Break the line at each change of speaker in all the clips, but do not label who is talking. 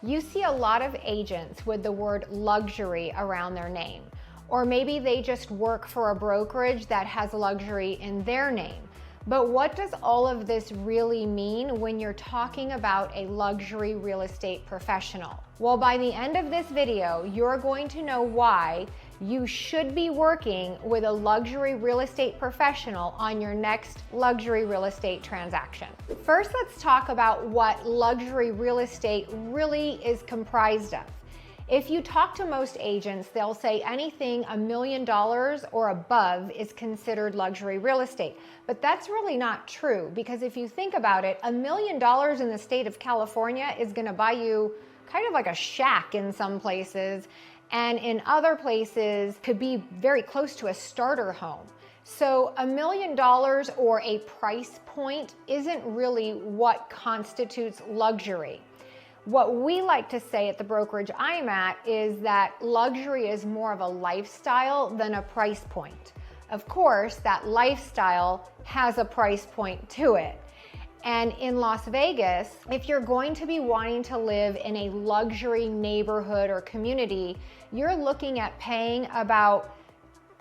You see a lot of agents with the word luxury around their name, or maybe they just work for a brokerage that has luxury in their name. But what does all of this really mean when you're talking about a luxury real estate professional? Well, by the end of this video, you're going to know why you should be working with a luxury real estate professional on your next luxury real estate transaction. First, let's talk about what luxury real estate really is comprised of. If you talk to most agents, they'll say anything $1 million or above is considered luxury real estate. But that's really not true, because if you think about it, $1 million in the state of California is gonna buy you kind of like a shack in some places, and in other places could be very close to a starter home. So $1 million or a price point isn't really what constitutes luxury. What we like to say at the brokerage I'm at is that luxury is more of a lifestyle than a price point. Of course, that lifestyle has a price point to it. And in Las Vegas, if you're going to be wanting to live in a luxury neighborhood or community, you're looking at paying about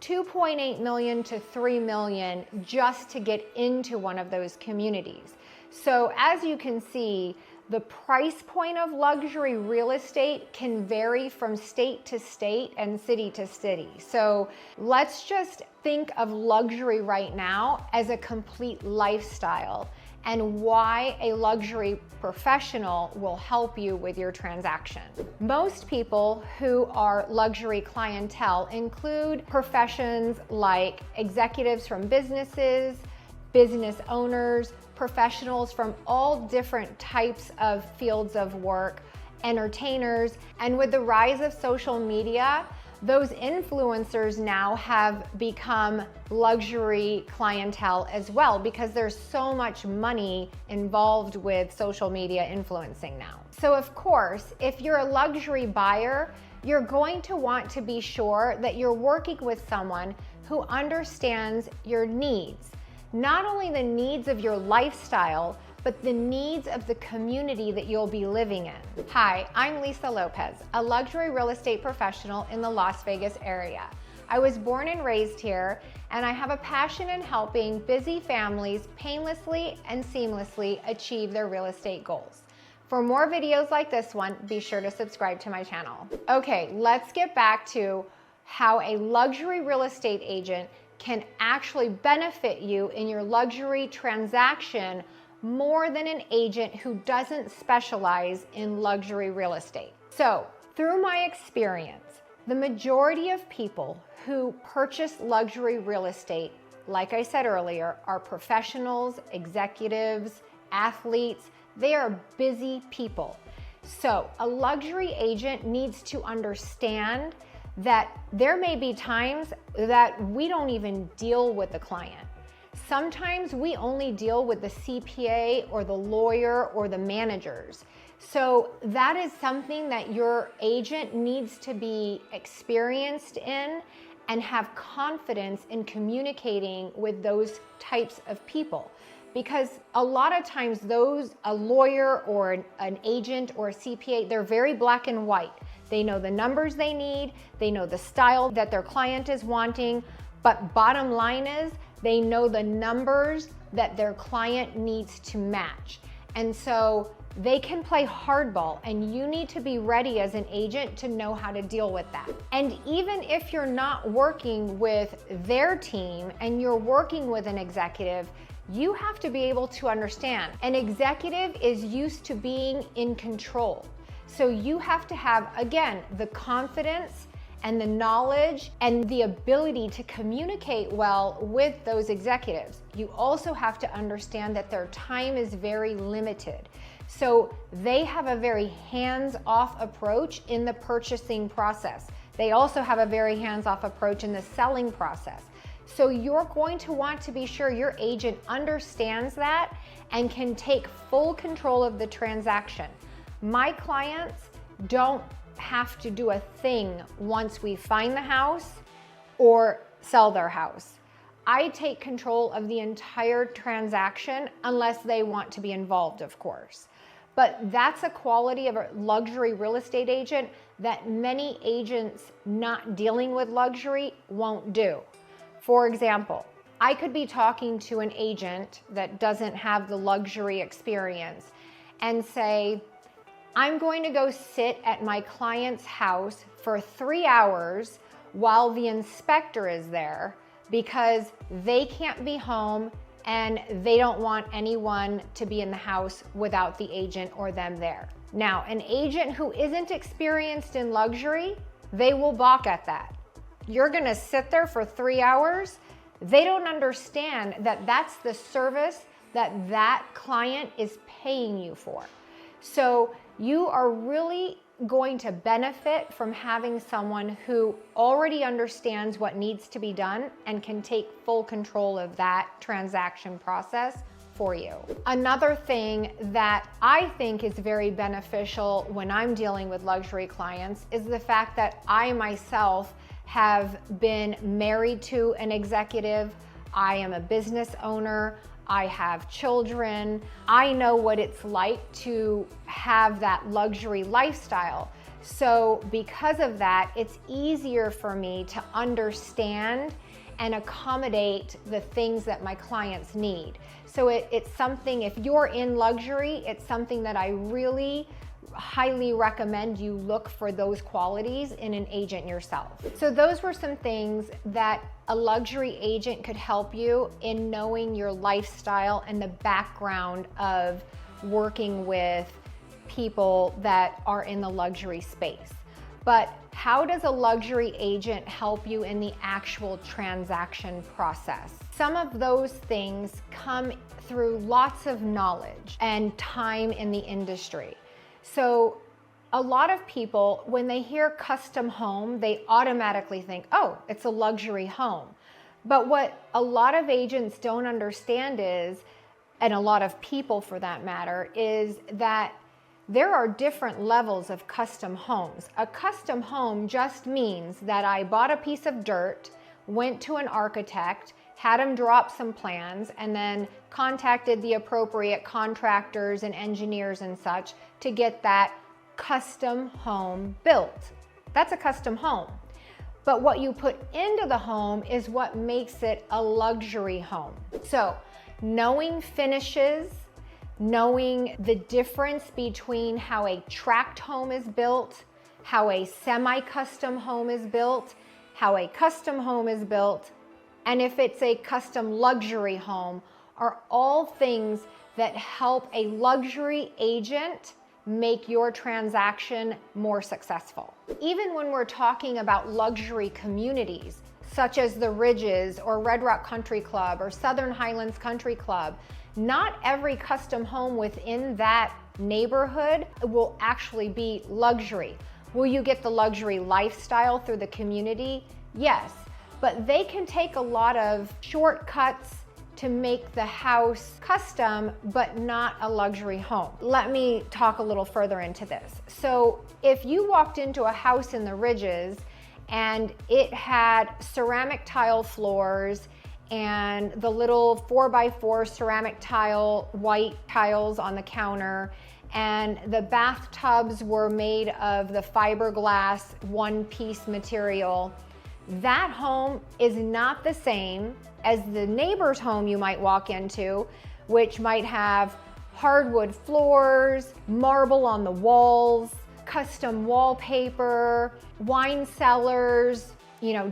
$2.8 million to $3 million just to get into one of those communities. So as you can see, the price point of luxury real estate can vary from state to state and city to city. So let's just think of luxury right now as a complete lifestyle and why a luxury professional will help you with your transaction. Most people who are luxury clientele include professions like executives from businesses, business owners, professionals from all different types of fields of work, entertainers, and with the rise of social media, those influencers now have become luxury clientele as well, because there's so much money involved with social media influencing now. So of course, if you're a luxury buyer, you're going to want to be sure that you're working with someone who understands your needs. Not only the needs of your lifestyle, but the needs of the community that you'll be living in. Hi, I'm Lisa Lopez, a luxury real estate professional in the Las Vegas area. I was born and raised here, and I have a passion in helping busy families painlessly and seamlessly achieve their real estate goals. For more videos like this one, be sure to subscribe to my channel. Okay, let's get back to how a luxury real estate agent can actually benefit you in your luxury transaction more than an agent who doesn't specialize in luxury real estate. So, through my experience, the majority of people who purchase luxury real estate, like I said earlier, are professionals, executives, athletes. They are busy people. So, a luxury agent needs to understand that there may be times that we don't even deal with the client. Sometimes we only deal with the CPA or the lawyer or the managers. So that is something that your agent needs to be experienced in and have confidence in communicating with those types of people. Because a lot of times a lawyer or an agent or a CPA, they're very black and white. They know the numbers they need, they know the style that their client is wanting, but bottom line is they know the numbers that their client needs to match. And so they can play hardball, and you need to be ready as an agent to know how to deal with that. And even if you're not working with their team and you're working with an executive, you have to be able to understand an executive is used to being in control. So you have to have, again, the confidence and the knowledge and the ability to communicate well with those executives. You also have to understand that their time is very limited. So they have a very hands-off approach in the purchasing process. They also have a very hands-off approach in the selling process. So you're going to want to be sure your agent understands that and can take full control of the transaction. My clients don't have to do a thing once we find the house or sell their house. I take control of the entire transaction unless they want to be involved, of course. But that's a quality of a luxury real estate agent that many agents not dealing with luxury won't do. For example, I could be talking to an agent that doesn't have the luxury experience and say, I'm going to go sit at my client's house for 3 hours while the inspector is there because they can't be home and they don't want anyone to be in the house without the agent or them there. Now, an agent who isn't experienced in luxury, they will balk at that. You're gonna sit there for 3 hours? They don't understand that that's the service that that client is paying you for. So you are really going to benefit from having someone who already understands what needs to be done and can take full control of that transaction process for you. Another thing that I think is very beneficial when I'm dealing with luxury clients is the fact that I myself have been married to an executive. I am a business owner. I have children. I know what it's like to have that luxury lifestyle. So because of that, it's easier for me to understand and accommodate the things that my clients need. So it's something, if you're in luxury, it's something that I really highly recommend you look for those qualities in an agent yourself. So those were some things that a luxury agent could help you in knowing your lifestyle and the background of working with people that are in the luxury space. But how does a luxury agent help you in the actual transaction process? Some of those things come through lots of knowledge and time in the industry. So a lot of people, when they hear custom home, they automatically think, oh, it's a luxury home. But what a lot of agents don't understand is, and a lot of people for that matter, is that there are different levels of custom homes. A custom home just means that I bought a piece of dirt, went to an architect, had him drop some plans, and then contacted the appropriate contractors and engineers and such to get that custom home built. That's a custom home. But what you put into the home is what makes it a luxury home. So knowing finishes, knowing the difference between how a tract home is built, how a semi-custom home is built, how a custom home is built, and if it's a custom luxury home, are all things that help a luxury agent make your transaction more successful. Even when we're talking about luxury communities, such as the Ridges or Red Rock Country Club or Southern Highlands Country Club, not every custom home within that neighborhood will actually be luxury. Will you get the luxury lifestyle through the community? Yes, but they can take a lot of shortcuts to make the house custom, but not a luxury home. Let me talk a little further into this. So if you walked into a house in the Ridges and it had ceramic tile floors and the little 4x4 ceramic tile, white tiles on the counter, and the bathtubs were made of the fiberglass one-piece material, that home is not the same as the neighbor's home you might walk into, which might have hardwood floors, marble on the walls, custom wallpaper, wine cellars,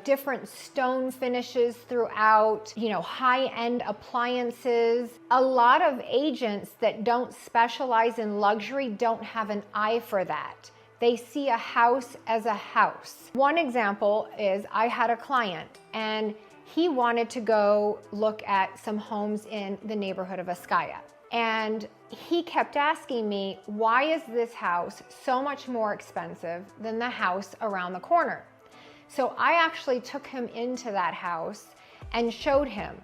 different stone finishes throughout, high-end appliances. A lot of agents that don't specialize in luxury don't have an eye for that. They see a house as a house. One example is I had a client and he wanted to go look at some homes in the neighborhood of Ascaya. And he kept asking me, why is this house so much more expensive than the house around the corner? So I actually took him into that house and showed him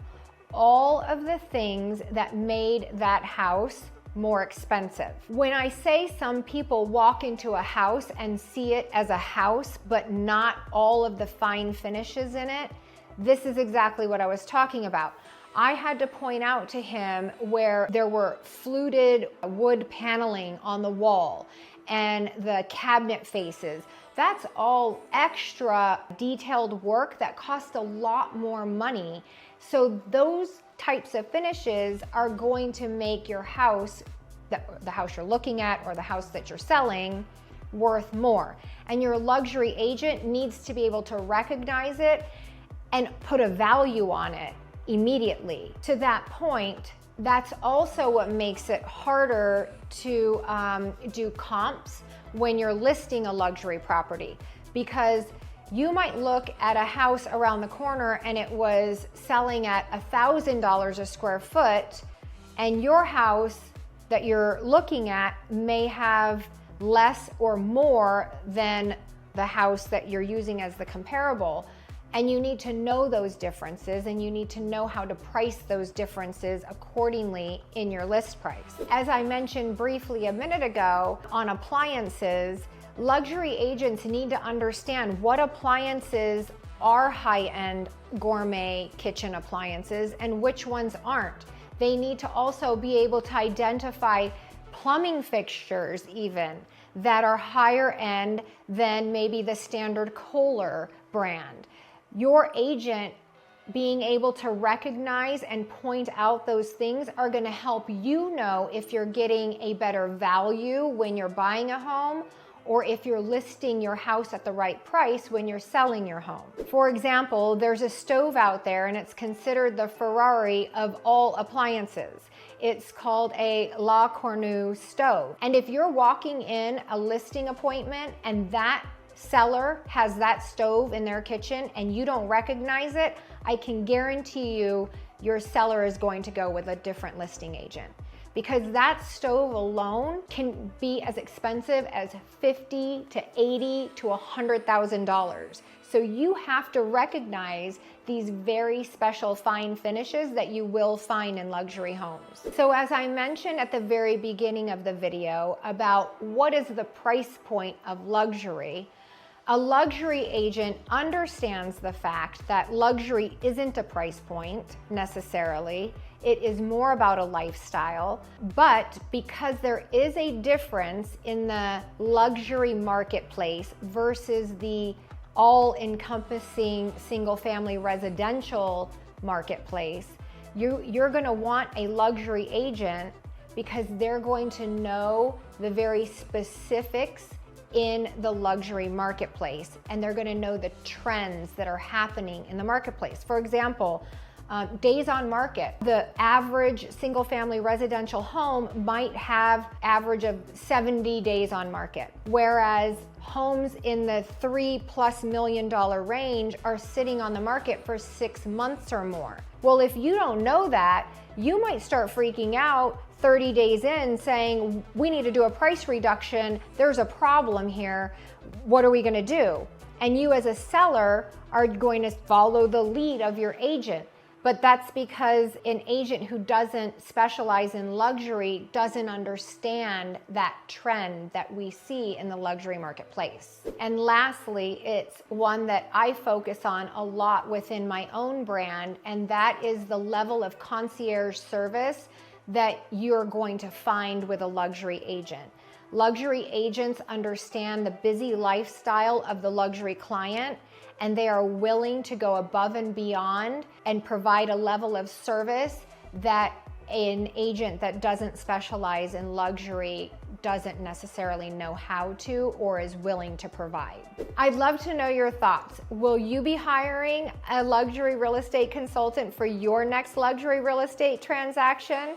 all of the things that made that house more expensive. When I say some people walk into a house and see it as a house, but not all of the fine finishes in it, this is exactly what I was talking about. I had to point out to him where there were fluted wood paneling on the wall and the cabinet faces. That's all extra detailed work that costs a lot more money. So those types of finishes are going to make your house, the house you're looking at or the house that you're selling, worth more. And your luxury agent needs to be able to recognize it and put a value on it immediately. To that point, that's also what makes it harder to do comps when you're listing a luxury property, because you might look at a house around the corner and it was selling at $1,000 a square foot, and your house that you're looking at may have less or more than the house that you're using as the comparable. And you need to know those differences, and you need to know how to price those differences accordingly in your list price. As I mentioned briefly a minute ago on appliances, luxury agents need to understand what appliances are high-end gourmet kitchen appliances and which ones aren't. They need to also be able to identify plumbing fixtures even that are higher end than maybe the standard Kohler brand. Your agent being able to recognize and point out those things are going to help you know if you're getting a better value when you're buying a home, or if you're listing your house at the right price when you're selling your home. For example, there's a stove out there and it's considered the Ferrari of all appliances. It's called a La Cornue stove. And if you're walking in a listing appointment and that seller has that stove in their kitchen and you don't recognize it, I can guarantee you your seller is going to go with a different listing agent, because that stove alone can be as expensive as $50,000 to $80,000 to $100,000. So you have to recognize these very special fine finishes that you will find in luxury homes. So as I mentioned at the very beginning of the video about what is the price point of luxury, a luxury agent understands the fact that luxury isn't a price point necessarily. It is more about a lifestyle, but because there is a difference in the luxury marketplace versus the all-encompassing single-family residential marketplace, you're gonna want a luxury agent because they're going to know the very specifics in the luxury marketplace, and they're going to know the trends that are happening in the marketplace. For example, days on market. The average single family residential home might have average of 70 days on market, whereas homes in the $3+ million range are sitting on the market for 6 months or more. Well, if you don't know that, you might start freaking out 30 days in saying, we need to do a price reduction, there's a problem here, what are we gonna do? And you as a seller are going to follow the lead of your agent. But that's because an agent who doesn't specialize in luxury doesn't understand that trend that we see in the luxury marketplace. And lastly, it's one that I focus on a lot within my own brand, and that is the level of concierge service that you're going to find with a luxury agent. Luxury agents understand the busy lifestyle of the luxury client, and they are willing to go above and beyond and provide a level of service that an agent that doesn't specialize in luxury doesn't necessarily know how to or is willing to provide. I'd love to know your thoughts. Will you be hiring a luxury real estate consultant for your next luxury real estate transaction?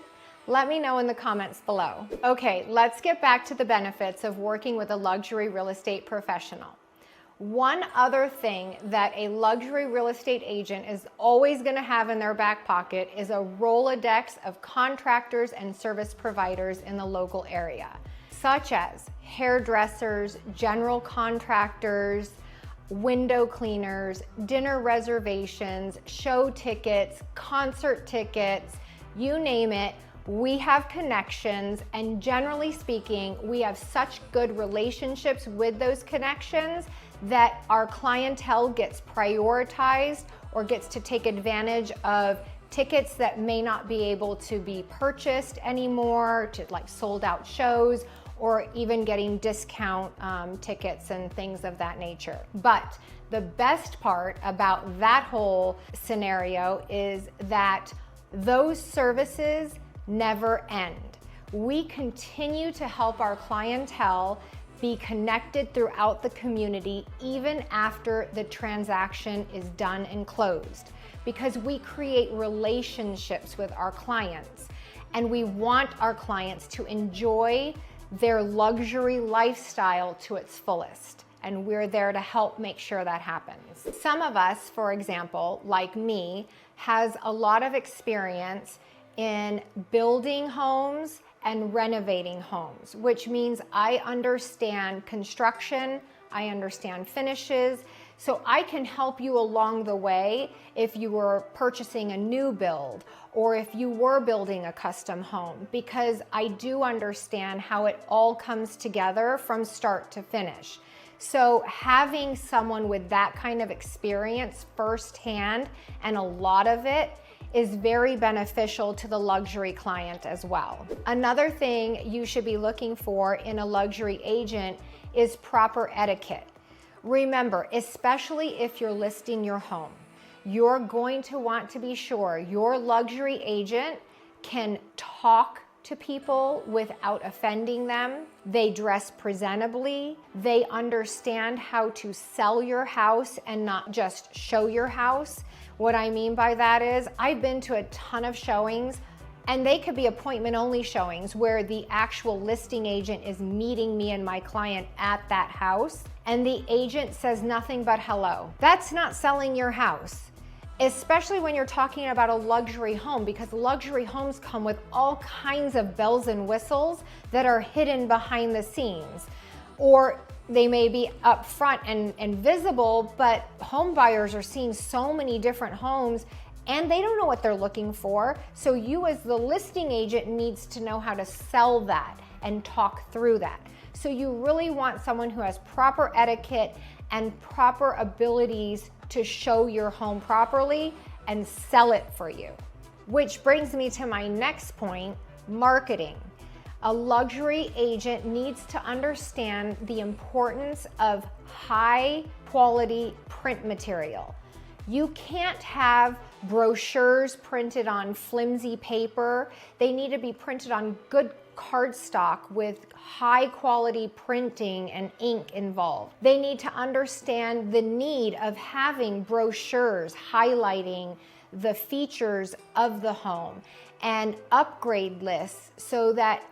Let me know in the comments below. Okay, let's get back to the benefits of working with a luxury real estate professional. One other thing that a luxury real estate agent is always going to have in their back pocket is a Rolodex of contractors and service providers in the local area, such as hairdressers, general contractors, window cleaners, dinner reservations, show tickets, concert tickets, you name it. We have connections, and generally speaking, we have such good relationships with those connections that our clientele gets prioritized or gets to take advantage of tickets that may not be able to be purchased anymore, to like sold out shows, or even getting discount tickets and things of that nature. But the best part about that whole scenario is that those services never end. We continue to help our clientele be connected throughout the community even after the transaction is done and closed, because we create relationships with our clients and we want our clients to enjoy their luxury lifestyle to its fullest. And we're there to help make sure that happens. Some of us, for example, like me, has a lot of experience in building homes and renovating homes, which means I understand construction, I understand finishes, so I can help you along the way if you were purchasing a new build or if you were building a custom home, because I do understand how it all comes together from start to finish. So having someone with that kind of experience firsthand, and a lot of it, is very beneficial to the luxury client as well. Another thing you should be looking for in a luxury agent is proper etiquette. Remember, especially if you're listing your home, you're going to want to be sure your luxury agent can talk to people without offending them. They dress presentably. They understand how to sell your house and not just show your house. What I mean by that is, I've been to a ton of showings, and they could be appointment only showings where the actual listing agent is meeting me and my client at that house, and the agent says nothing but hello. That's not selling your house, especially when you're talking about a luxury home, because luxury homes come with all kinds of bells and whistles that are hidden behind the scenes, or they may be up front and visible, but home buyers are seeing so many different homes and they don't know what they're looking for. So you as the listing agent needs to know how to sell that and talk through that. So you really want someone who has proper etiquette and proper abilities to show your home properly and sell it for you. Which brings me to my next point, marketing. A luxury agent needs to understand the importance of high quality print material. You can't have brochures printed on flimsy paper. They need to be printed on good cardstock with high quality printing and ink involved. They need to understand the need of having brochures highlighting the features of the home and upgrade lists so that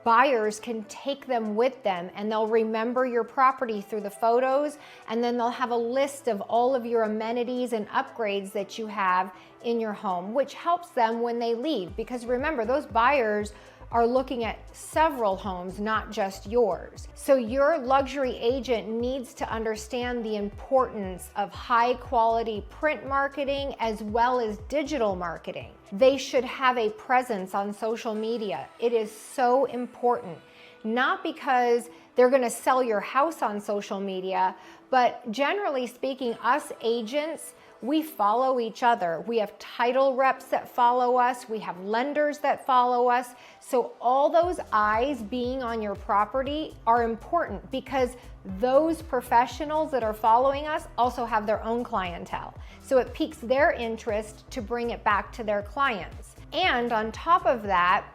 buyers can take them with them and they'll remember your property through the photos, and then they'll have a list of all of your amenities and upgrades that you have in your home, which helps them when they leave. Because remember, those buyers are looking at several homes, not just yours. So your luxury agent needs to understand the importance of high quality print marketing as well as digital marketing. They should have a presence on social media. It is so important, not because they're gonna sell your house on social media, but generally speaking, us agents, we follow each other. We have title reps that follow us. We have lenders that follow us. So all those eyes being on your property are important, because those professionals that are following us also have their own clientele. So it piques their interest to bring it back to their clients. And on top of that,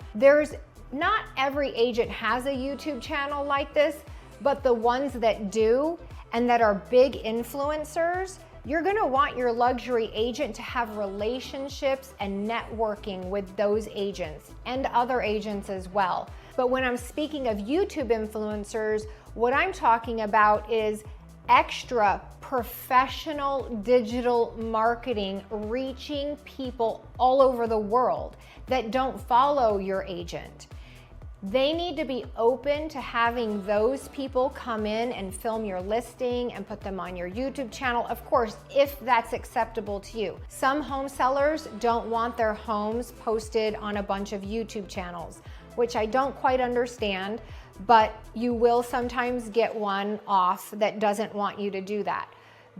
not every agent has a YouTube channel like this, but the ones that do and that are big influencers, you're gonna want your luxury agent to have relationships and networking with those agents and other agents as well. But when I'm speaking of YouTube influencers, what I'm talking about is extra professional digital marketing, reaching people all over the world that don't follow your agent. They need to be open to having those people come in and film your listing and put them on your YouTube channel, of course, if that's acceptable to you. Some home sellers don't want their homes posted on a bunch of YouTube channels, which I don't quite understand, but you will sometimes get one off that doesn't want you to do that.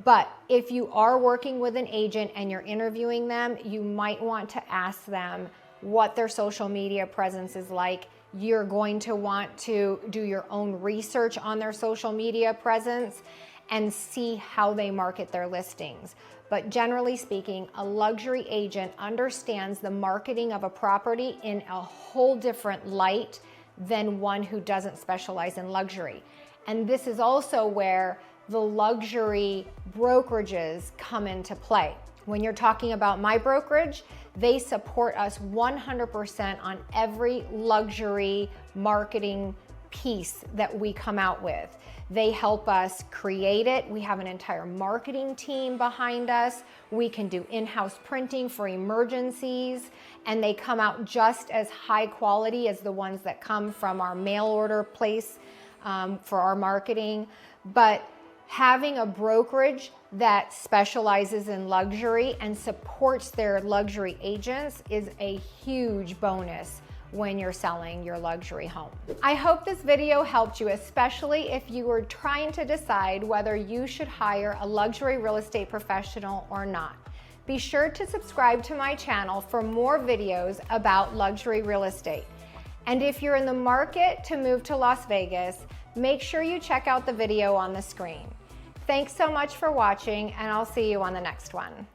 But if you are working with an agent and you're interviewing them, you might want to ask them what their social media presence is like. You're going to want to do your own research on their social media presence and see how they market their listings. But generally speaking, a luxury agent understands the marketing of a property in a whole different light than one who doesn't specialize in luxury. And this is also where the luxury brokerages come into play. When you're talking about my brokerage, they support us 100% on every luxury marketing piece that we come out with. They help us create it. We have an entire marketing team behind us. We can do in-house printing for emergencies, and they come out just as high quality as the ones that come from our mail order place for our marketing. But having a brokerage that specializes in luxury and supports their luxury agents is a huge bonus when you're selling your luxury home. I hope this video helped you, especially if you were trying to decide whether you should hire a luxury real estate professional or not. Be sure to subscribe to my channel for more videos about luxury real estate. And if you're in the market to move to Las Vegas, make sure you check out the video on the screen. Thanks so much for watching, and I'll see you on the next one.